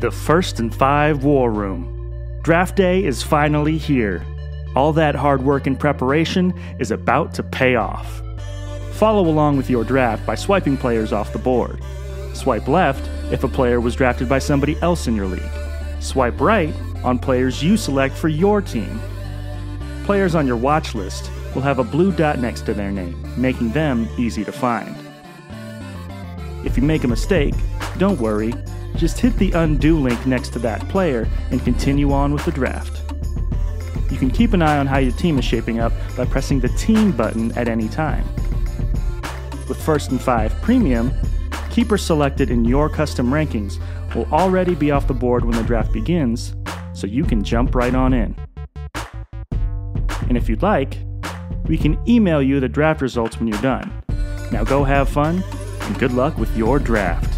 The First and Five War Room. Draft day is finally here. All that hard work and preparation is about to pay off. Follow along with your draft by swiping players off the board. Swipe left if a player was drafted by somebody else in your league. Swipe right on players you select for your team. Players on your watch list will have a blue dot next to their name, making them easy to find. If you make a mistake, don't worry. Just hit the undo link next to that player and continue on with the draft. You can keep an eye on how your team is shaping up by pressing the Team button at any time. With First and Five Premium, keepers selected in your custom rankings will already be off the board when the draft begins, so you can jump right on in. And if you'd like, we can email you the draft results when you're done. Now go have fun, and good luck with your draft.